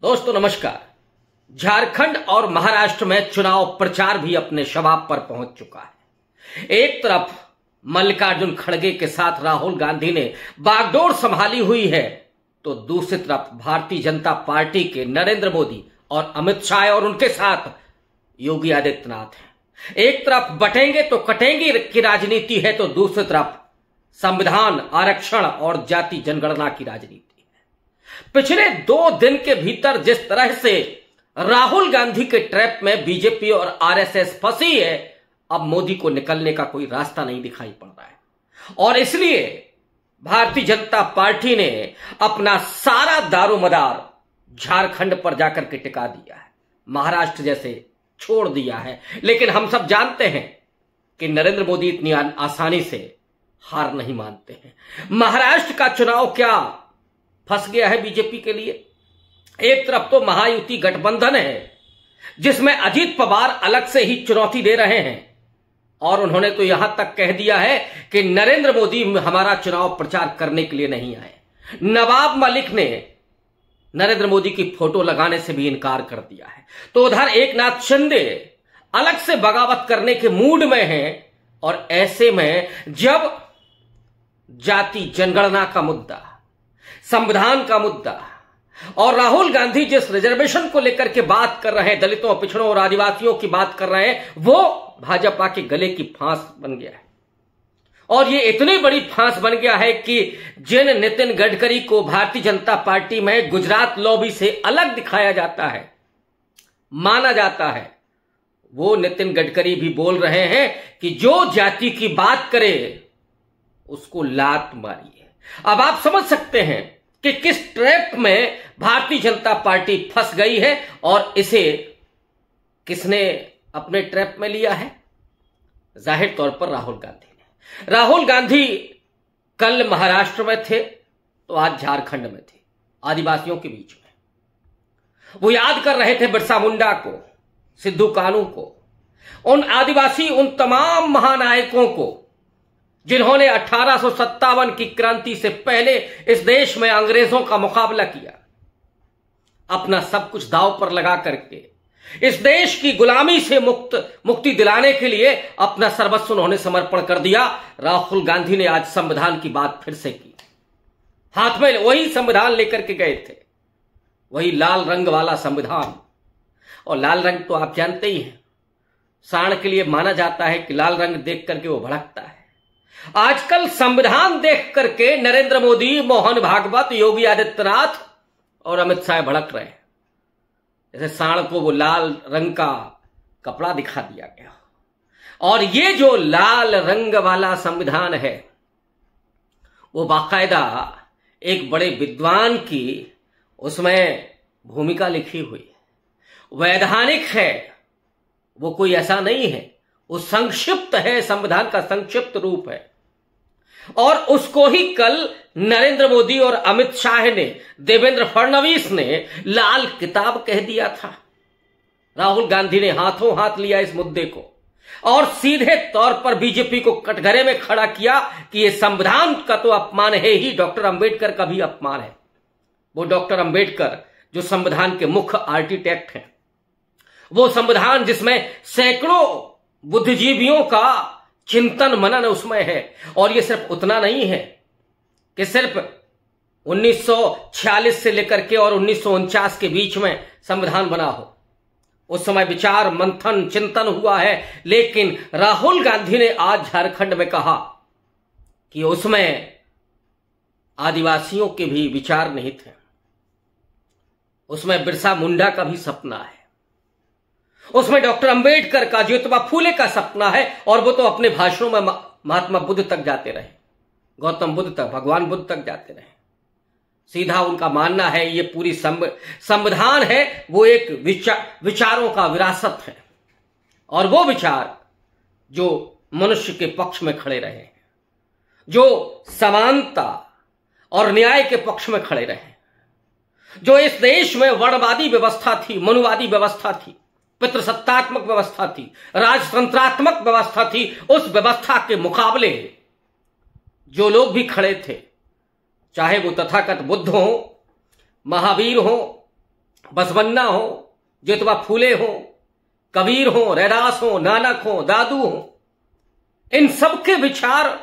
दोस्तों नमस्कार। झारखंड और महाराष्ट्र में चुनाव प्रचार भी अपने शबाब पर पहुंच चुका है। एक तरफ मल्लिकार्जुन खड़गे के साथ राहुल गांधी ने बागडोर संभाली हुई है, तो दूसरी तरफ भारतीय जनता पार्टी के नरेंद्र मोदी और अमित शाह और उनके साथ योगी आदित्यनाथ हैं। एक तरफ बटेंगे तो कटेंगे की राजनीति है, तो दूसरी तरफ संविधान, आरक्षण और जाति जनगणना की राजनीति। पिछले 2 दिन के भीतर जिस तरह से राहुल गांधी के ट्रैप में बीजेपी और आरएसएस फंसी है, अब मोदी को निकलने का कोई रास्ता नहीं दिखाई पड़ रहा है। और इसलिए भारतीय जनता पार्टी ने अपना सारा दारोमदार झारखंड पर जाकर के टिका दिया है, महाराष्ट्र जैसे छोड़ दिया है। लेकिन हम सब जानते हैं कि नरेंद्र मोदी इतनी आसानी से हार नहीं मानते हैं। महाराष्ट्र का चुनाव क्या फंस गया है बीजेपी के लिए। एक तरफ तो महायुति गठबंधन है, जिसमें अजीत पवार अलग से ही चुनौती दे रहे हैं, और उन्होंने तो यहां तक कह दिया है कि नरेंद्र मोदी हमारा चुनाव प्रचार करने के लिए नहीं आए। नवाब मलिक ने नरेंद्र मोदी की फोटो लगाने से भी इनकार कर दिया है। तो उधर एकनाथ शिंदे अलग से बगावत करने के मूड में हैं, और ऐसे में जब जाति जनगणना का मुद्दा, संविधान का मुद्दा और राहुल गांधी जिस रिजर्वेशन को लेकर के बात कर रहे हैं, दलितों, पिछड़ों और आदिवासियों की बात कर रहे हैं, वो भाजपा के गले की फांस बन गया है। और ये इतनी बड़ी फांस बन गया है कि जिन नितिन गडकरी को भारतीय जनता पार्टी में गुजरात लॉबी से अलग दिखाया जाता है, माना जाता है, वो नितिन गडकरी भी बोल रहे हैं कि जो जाति की बात करे उसको लात मारिए। अब आप समझ सकते हैं कि किस ट्रैप में भारतीय जनता पार्टी फंस गई है, और इसे किसने अपने ट्रैप में लिया है? जाहिर तौर पर राहुल गांधी ने। राहुल गांधी कल महाराष्ट्र में थे तो आज झारखंड में थे, आदिवासियों के बीच में। वो याद कर रहे थे बिरसा मुंडा को, सिद्धू कानू को, उन आदिवासी, उन तमाम महानायकों को जिन्होंने 1857 की क्रांति से पहले इस देश में अंग्रेजों का मुकाबला किया, अपना सब कुछ दांव पर लगा करके इस देश की गुलामी से मुक्ति दिलाने के लिए अपना सर्वस्व उन्होंने समर्पण कर दिया। राहुल गांधी ने आज संविधान की बात फिर से की। हाथ में वही संविधान लेकर के गए थे, वही लाल रंग वाला संविधान। और लाल रंग तो आप जानते ही हैं, सांड के लिए माना जाता है कि लाल रंग देख करके वो भड़कता है। आजकल संविधान देख करके नरेंद्र मोदी, मोहन भागवत, योगी आदित्यनाथ और अमित शाह भड़क रहे हैं, जैसे सांड को वो लाल रंग का कपड़ा दिखा दिया गया। और ये जो लाल रंग वाला संविधान है, वो बाकायदा एक बड़े विद्वान की उसमें भूमिका लिखी हुई है, वैधानिक है, वो कोई ऐसा नहीं है, वो संक्षिप्त है, संविधान का संक्षिप्त रूप है। और उसको ही कल नरेंद्र मोदी और अमित शाह ने, देवेंद्र फडणवीस ने लाल किताब कह दिया था। राहुल गांधी ने हाथों हाथ लिया इस मुद्दे को और सीधे तौर पर बीजेपी को कटघरे में खड़ा किया कि यह संविधान का तो अपमान है ही, डॉक्टर अंबेडकर का भी अपमान है। वो डॉक्टर अंबेडकर जो संविधान के मुख्य आर्किटेक्ट हैं, वो संविधान जिसमें सैकड़ों बुद्धिजीवियों का चिंतन मनन उसमें है। और ये सिर्फ उतना नहीं है कि सिर्फ 1946 से लेकर के और 1949 के बीच में संविधान बना हो, उस समय विचार मंथन चिंतन हुआ है। लेकिन राहुल गांधी ने आज झारखंड में कहा कि उसमें आदिवासियों के भी विचार निहित हैं, उसमें बिरसा मुंडा का भी सपना है, उसमें डॉक्टर अंबेडकर का, ज्योतिबा फूले का सपना है। और वो तो अपने भाषणों में महात्मा बुद्ध तक जाते रहे, गौतम बुद्ध तक, भगवान बुद्ध तक जाते रहे। सीधा उनका मानना है ये पूरी संविधान है, वो एक विचारों का विरासत है, और वो विचार जो मनुष्य के पक्ष में खड़े रहे, जो समानता और न्याय के पक्ष में खड़े रहे, जो इस देश में वर्णवादी व्यवस्था थी, मनुवादी व्यवस्था थी, पितृसत्तात्मक व्यवस्था थी, राजतंत्रात्मक व्यवस्था थी, उस व्यवस्था के मुकाबले जो लोग भी खड़े थे, चाहे वो तथाकथ बुद्ध हो, महावीर हो, बसवन्ना हो, ज्योतिबा फूले हो, कबीर हो, रैदास हो, नानक हो, दादू हो, इन सबके विचार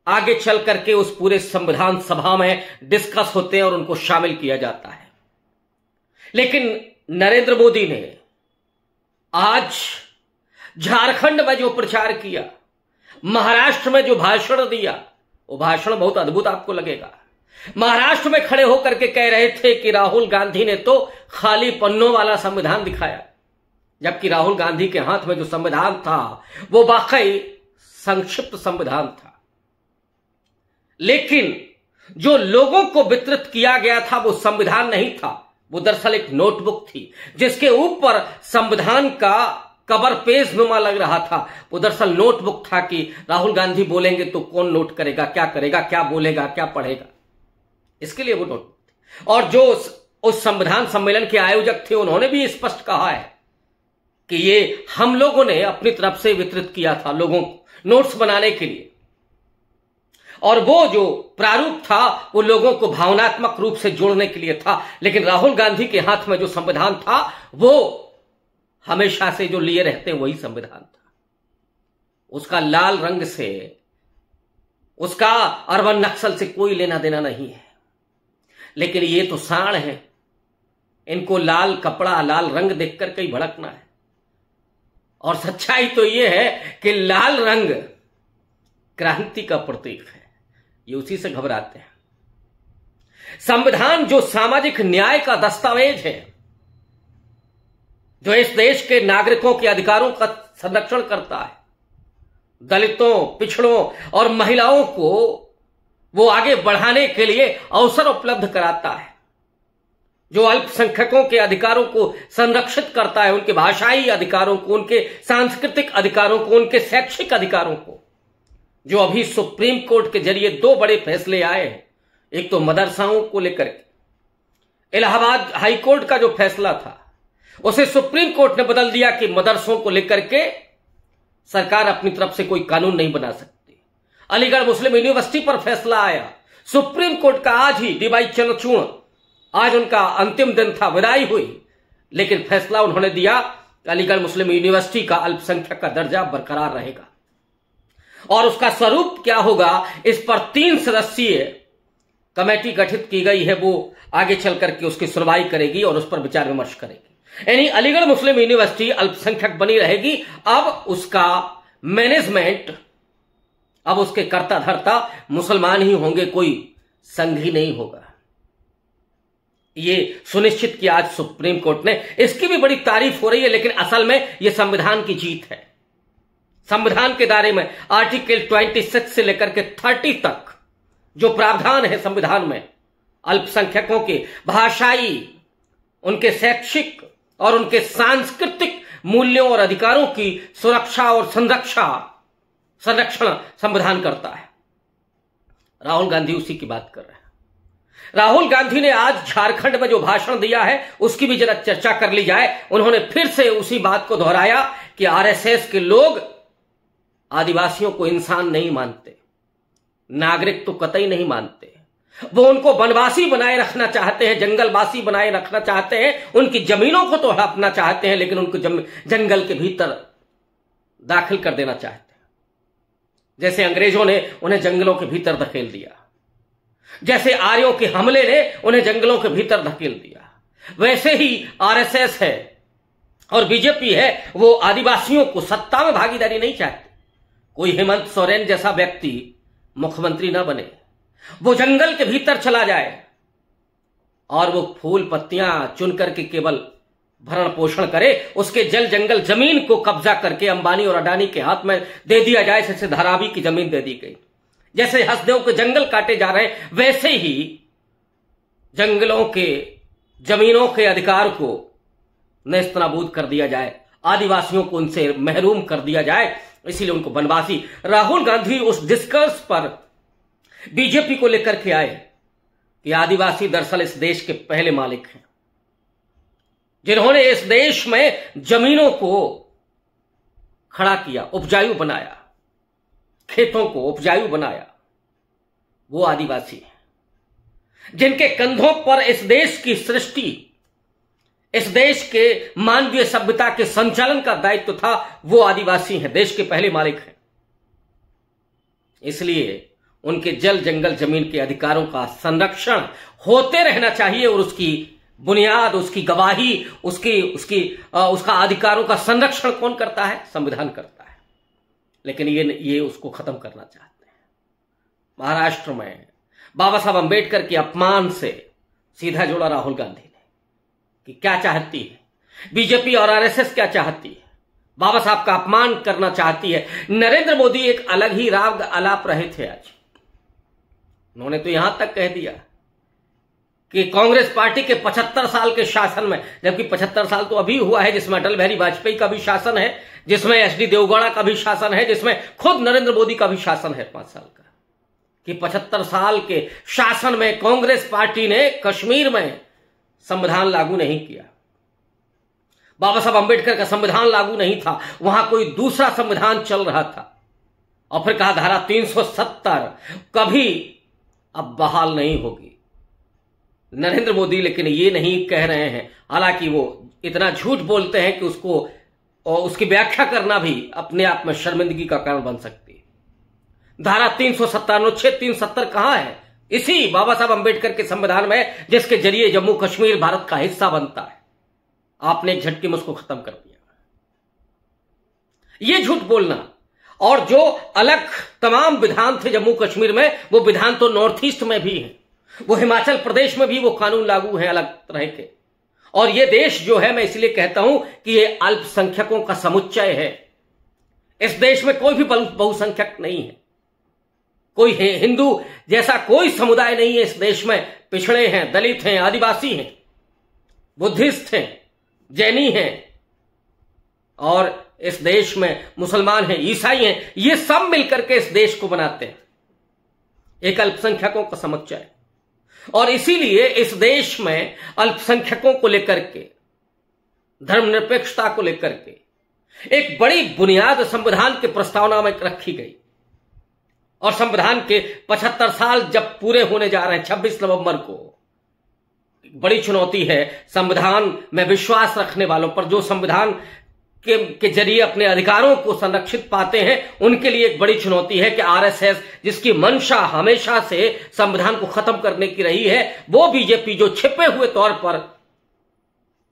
आगे चल करके उस पूरे संविधान सभा में डिस्कस होते हैं और उनको शामिल किया जाता है। लेकिन नरेंद्र मोदी ने आज झारखंड में जो प्रचार किया, महाराष्ट्र में जो भाषण दिया, वो भाषण बहुत अद्भुत आपको लगेगा। महाराष्ट्र में खड़े होकर के कह रहे थे कि राहुल गांधी ने तो खाली पन्नों वाला संविधान दिखाया, जबकि राहुल गांधी के हाथ में जो संविधान था वो वाकई संक्षिप्त संविधान था। लेकिन जो लोगों को वितरित किया गया था वो संविधान नहीं था, वो दरअसल एक नोटबुक थी जिसके ऊपर संविधान का कवर पेज नुमा लग रहा था। वो दरअसल नोटबुक था कि राहुल गांधी बोलेंगे तो कौन नोट करेगा, क्या करेगा, क्या बोलेगा, क्या पढ़ेगा, इसके लिए वो नोटबुक थी। और जो उस संविधान सम्मेलन के आयोजक थे उन्होंने भी स्पष्ट कहा है कि ये हम लोगों ने अपनी तरफ से वितरित किया था लोगों को नोट्स बनाने के लिए, और वो जो प्रारूप था वो लोगों को भावनात्मक रूप से जोड़ने के लिए था। लेकिन राहुल गांधी के हाथ में जो संविधान था वो हमेशा से जो लिए रहते हैं वही संविधान था। उसका लाल रंग से, उसका अर्बन नक्सल से कोई लेना देना नहीं है। लेकिन ये तो सांड है, इनको लाल कपड़ा, लाल रंग देख कर के ही भड़कना है। और सच्चाई तो ये है कि लाल रंग क्रांति का प्रतीक है, ये उसी से घबराते हैं। संविधान जो सामाजिक न्याय का दस्तावेज है, जो इस देश के नागरिकों के अधिकारों का संरक्षण करता है, दलितों, पिछड़ों और महिलाओं को वो आगे बढ़ाने के लिए अवसर उपलब्ध कराता है, जो अल्पसंख्यकों के अधिकारों को संरक्षित करता है, उनके भाषाई अधिकारों को, उनके सांस्कृतिक अधिकारों को, उनके शैक्षिक अधिकारों को। जो अभी सुप्रीम कोर्ट के जरिए दो बड़े फैसले आए हैं, एक तो मदरसाओं को लेकर के इलाहाबाद हाई कोर्ट का जो फैसला था उसे सुप्रीम कोर्ट ने बदल दिया कि मदरसों को लेकर के सरकार अपनी तरफ से कोई कानून नहीं बना सकती। अलीगढ़ मुस्लिम यूनिवर्सिटी पर फैसला आया सुप्रीम कोर्ट का, आज ही डीवाई चंद्रचूड़, आज उनका अंतिम दिन था, विदाई हुई, लेकिन फैसला उन्होंने दिया अलीगढ़ मुस्लिम यूनिवर्सिटी का अल्पसंख्यक का दर्जा बरकरार रहेगा। और उसका स्वरूप क्या होगा, इस पर 3 सदस्यीय कमेटी गठित की गई है, वो आगे चल करके उसकी सुनवाई करेगी और उस पर विचार विमर्श करेगी। यानी अलीगढ़ मुस्लिम यूनिवर्सिटी अल्पसंख्यक बनी रहेगी। अब उसका मैनेजमेंट, अब उसके कर्ता धर्ता मुसलमान ही होंगे, कोई संघी नहीं होगा। ये सुनिश्चित किया आज सुप्रीम कोर्ट ने। इसकी भी बड़ी तारीफ हो रही है, लेकिन असल में यह संविधान की जीत है। संविधान के दायरे में आर्टिकल 26 से लेकर के 30 तक जो प्रावधान है संविधान में, अल्पसंख्यकों के भाषाई, उनके शैक्षिक और उनके सांस्कृतिक मूल्यों और अधिकारों की सुरक्षा और संरक्षण संविधान करता है। राहुल गांधी उसी की बात कर रहे हैं। राहुल गांधी ने आज झारखंड में जो भाषण दिया है उसकी भी जरा चर्चा कर ली जाए। उन्होंने फिर से उसी बात को दोहराया कि आरएसएस के लोग आदिवासियों को इंसान नहीं मानते, नागरिक तो कतई नहीं मानते। वो उनको वनवासी बनाए रखना चाहते हैं, जंगलवासी बनाए रखना चाहते हैं, उनकी जमीनों को तो हड़पना चाहते हैं, लेकिन उनको जंगल के भीतर दाखिल कर देना चाहते हैं। जैसे अंग्रेजों ने उन्हें जंगलों के भीतर धकेल दिया, जैसे आर्यों के हमले ने उन्हें जंगलों के भीतर धकेल दिया, वैसे ही आरएसएस है और बीजेपी है, वो आदिवासियों को सत्ता में भागीदारी नहीं चाहते। कोई हेमंत सोरेन जैसा व्यक्ति मुख्यमंत्री ना बने, वो जंगल के भीतर चला जाए और वो फूल पत्तियां चुन करके केवल भरण पोषण करे, उसके जल जंगल जमीन को कब्जा करके अंबानी और अडानी के हाथ में दे दिया जाए, जैसे धारावी की जमीन दे दी गई। जैसे हसदेव के जंगल काटे जा रहे हैं, वैसे ही जंगलों के जमीनों के अधिकार को नेस्तनाबूद कर दिया जाए, आदिवासियों को उनसे महरूम कर दिया जाए, इसीलिए उनको वनवासी। राहुल गांधी उस डिस्कर्स पर बीजेपी को लेकर के आए कि आदिवासी दरअसल इस देश के पहले मालिक हैं, जिन्होंने इस देश में जमीनों को खड़ा किया, उपजाऊ बनाया, खेतों को उपजाऊ बनाया, वो आदिवासी हैं। जिनके कंधों पर इस देश की सृष्टि इस देश के मानवीय सभ्यता के संचालन का दायित्व था, वो आदिवासी हैं, देश के पहले मालिक हैं। इसलिए उनके जल जंगल जमीन के अधिकारों का संरक्षण होते रहना चाहिए और उसकी बुनियाद, उसकी गवाही, उसका अधिकारों का संरक्षण कौन करता है? संविधान करता है। लेकिन ये उसको खत्म करना चाहते हैं। महाराष्ट्र में बाबा साहब अंबेडकर के अपमान से सीधा जोड़ा राहुल गांधी ने कि क्या चाहती है बीजेपी और आरएसएस, क्या चाहती है? बाबा साहब का अपमान करना चाहती है। नरेंद्र मोदी एक अलग ही राग आलाप रहे थे आज। उन्होंने तो यहां तक कह दिया कि कांग्रेस पार्टी के 75 साल के शासन में, जबकि 75 साल तो अभी हुआ है, जिसमें अटल बिहारी वाजपेयी का भी शासन है, जिसमें एचडी देवगौड़ा का भी शासन है, जिसमें खुद नरेंद्र मोदी का भी शासन है 5 साल का, कि 75 साल के शासन में कांग्रेस पार्टी ने कश्मीर में संविधान लागू नहीं किया। बाबा साहब अंबेडकर का संविधान लागू नहीं था, वहां कोई दूसरा संविधान चल रहा था। और फिर कहा धारा 370 कभी अब बहाल नहीं होगी। नरेंद्र मोदी लेकिन ये नहीं कह रहे हैं, हालांकि वो इतना झूठ बोलते हैं कि उसको और उसकी व्याख्या करना भी अपने आप में शर्मिंदगी का कारण बन सकती है। धारा 370 अनुच्छेद 370 कहां है? इसी बाबा साहब अंबेडकर के संविधान में, जिसके जरिए जम्मू कश्मीर भारत का हिस्सा बनता है। आपने एक झटके में उसको खत्म कर दिया। ये झूठ बोलना, और जो अलग तमाम विधान थे जम्मू कश्मीर में, वो विधान तो नॉर्थ ईस्ट में भी है, वो हिमाचल प्रदेश में भी वो कानून लागू है अलग तरह के। और ये देश जो है, मैं इसलिए कहता हूं कि ये अल्पसंख्यकों का समुच्चय है। इस देश में कोई भी बहुसंख्यक नहीं है, कोई हिंदू जैसा कोई समुदाय नहीं है इस देश में। पिछड़े हैं, दलित हैं, आदिवासी हैं, बुद्धिस्ट हैं, जैनी हैं, और इस देश में मुसलमान हैं, ईसाई हैं। ये सब मिलकर के इस देश को बनाते हैं, एक अल्पसंख्यकों का समुच्चय। और इसीलिए इस देश में अल्पसंख्यकों को लेकर के, धर्मनिरपेक्षता को लेकर के एक बड़ी बुनियाद संविधान के प्रस्तावना में रखी गई। और संविधान के 75 साल जब पूरे होने जा रहे हैं 26 नवंबर को, बड़ी चुनौती है संविधान में विश्वास रखने वालों पर, जो संविधान के जरिए अपने अधिकारों को संरक्षित पाते हैं, उनके लिए एक बड़ी चुनौती है कि आरएसएस, जिसकी मंशा हमेशा से संविधान को खत्म करने की रही है, वो बीजेपी जो छिपे हुए तौर पर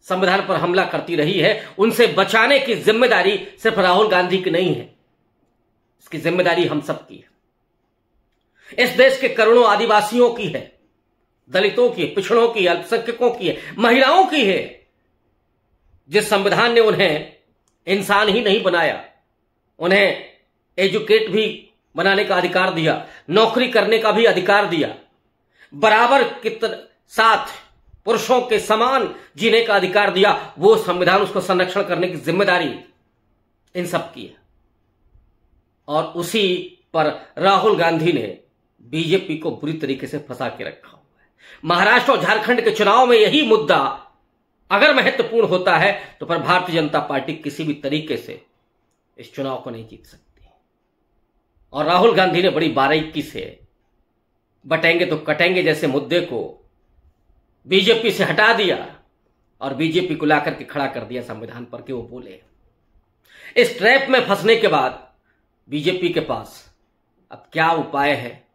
संविधान पर हमला करती रही है, उनसे बचाने की जिम्मेदारी सिर्फ राहुल गांधी की नहीं है, इसकी जिम्मेदारी हम सबकी है। इस देश के करोड़ों आदिवासियों की है, दलितों की, पिछड़ों की, अल्पसंख्यकों की है, महिलाओं की है। जिस संविधान ने उन्हें इंसान ही नहीं बनाया, उन्हें एजुकेट भी बनाने का अधिकार दिया, नौकरी करने का भी अधिकार दिया, बराबर के साथ पुरुषों के समान जीने का अधिकार दिया, वो संविधान, उसको संरक्षण करने की जिम्मेदारी इन सब की है। और उसी पर राहुल गांधी ने बीजेपी को बुरी तरीके से फंसा के रखा हुआ है। महाराष्ट्र और झारखंड के चुनाव में यही मुद्दा अगर महत्वपूर्ण होता है, तो पर भारतीय जनता पार्टी किसी भी तरीके से इस चुनाव को नहीं जीत सकती। और राहुल गांधी ने बड़ी बारीकी से बटेंगे तो कटेंगे जैसे मुद्दे को बीजेपी से हटा दिया और बीजेपी को लाकर के खड़ा कर दिया संविधान पर कि वो बोले। इस ट्रैप में फंसने के बाद बीजेपी के पास अब क्या उपाय है,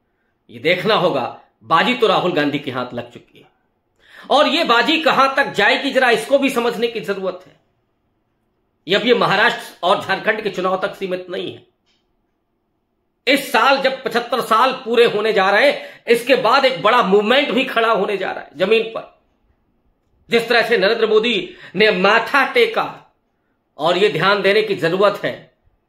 ये देखना होगा। बाजी तो राहुल गांधी के हाथ लग चुकी है, और ये बाजी कहां तक जाएगी, जरा इसको भी समझने की जरूरत है। ये महाराष्ट्र और झारखंड के चुनाव तक सीमित नहीं है। इस साल जब 75 साल पूरे होने जा रहे हैं, इसके बाद एक बड़ा मूवमेंट भी खड़ा होने जा रहा है जमीन पर। जिस तरह से नरेंद्र मोदी ने माथा टेका, और यह ध्यान देने की जरूरत है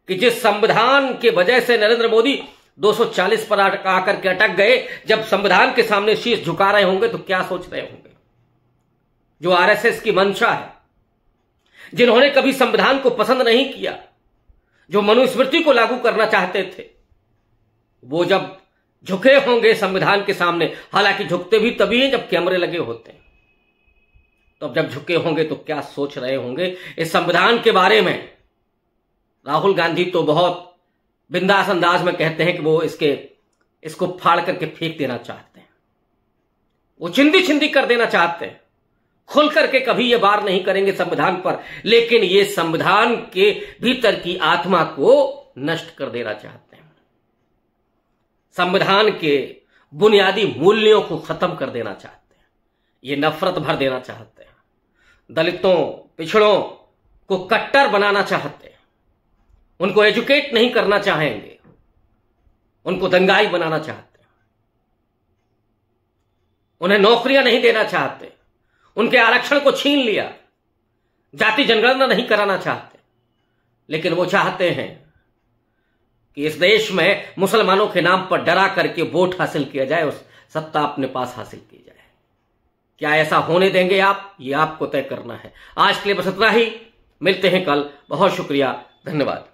कि जिस संविधान के वजह से नरेंद्र मोदी 240 पर आकर के अटक गए, जब संविधान के सामने शीश झुका रहे होंगे तो क्या सोच रहे होंगे। जो आरएसएस की मंशा है, जिन्होंने कभी संविधान को पसंद नहीं किया, जो मनुस्मृति को लागू करना चाहते थे, वो जब झुके होंगे संविधान के सामने, हालांकि झुकते भी तभी हैं जब कैमरे लगे होते हैं, तो जब झुके होंगे तो क्या सोच रहे होंगे इस संविधान के बारे में। राहुल गांधी तो बहुत बिंदास अंदाज में कहते हैं कि वो इसको फाड़ करके फेंक देना चाहते हैं, वो चिंदी चिंदी कर देना चाहते हैं। खुल करके कभी ये वार नहीं करेंगे संविधान पर, लेकिन ये संविधान के भीतर की आत्मा को नष्ट कर देना चाहते हैं। संविधान के बुनियादी मूल्यों को खत्म कर देना चाहते हैं। ये नफरत भर देना चाहते हैं। दलितों, पिछड़ों को कट्टर बनाना चाहते हैं। उनको एजुकेट नहीं करना चाहेंगे, उनको दंगाई बनाना चाहते हैं। उन्हें नौकरियां नहीं देना चाहते, उनके आरक्षण को छीन लिया, जाति जनगणना नहीं कराना चाहते, लेकिन वो चाहते हैं कि इस देश में मुसलमानों के नाम पर डरा करके वोट हासिल किया जाए, उस सत्ता अपने पास हासिल की जाए। क्या ऐसा होने देंगे आप? ये आपको तय करना है। आज के लिए बस इतना ही, मिलते हैं कल। बहुत शुक्रिया, धन्यवाद।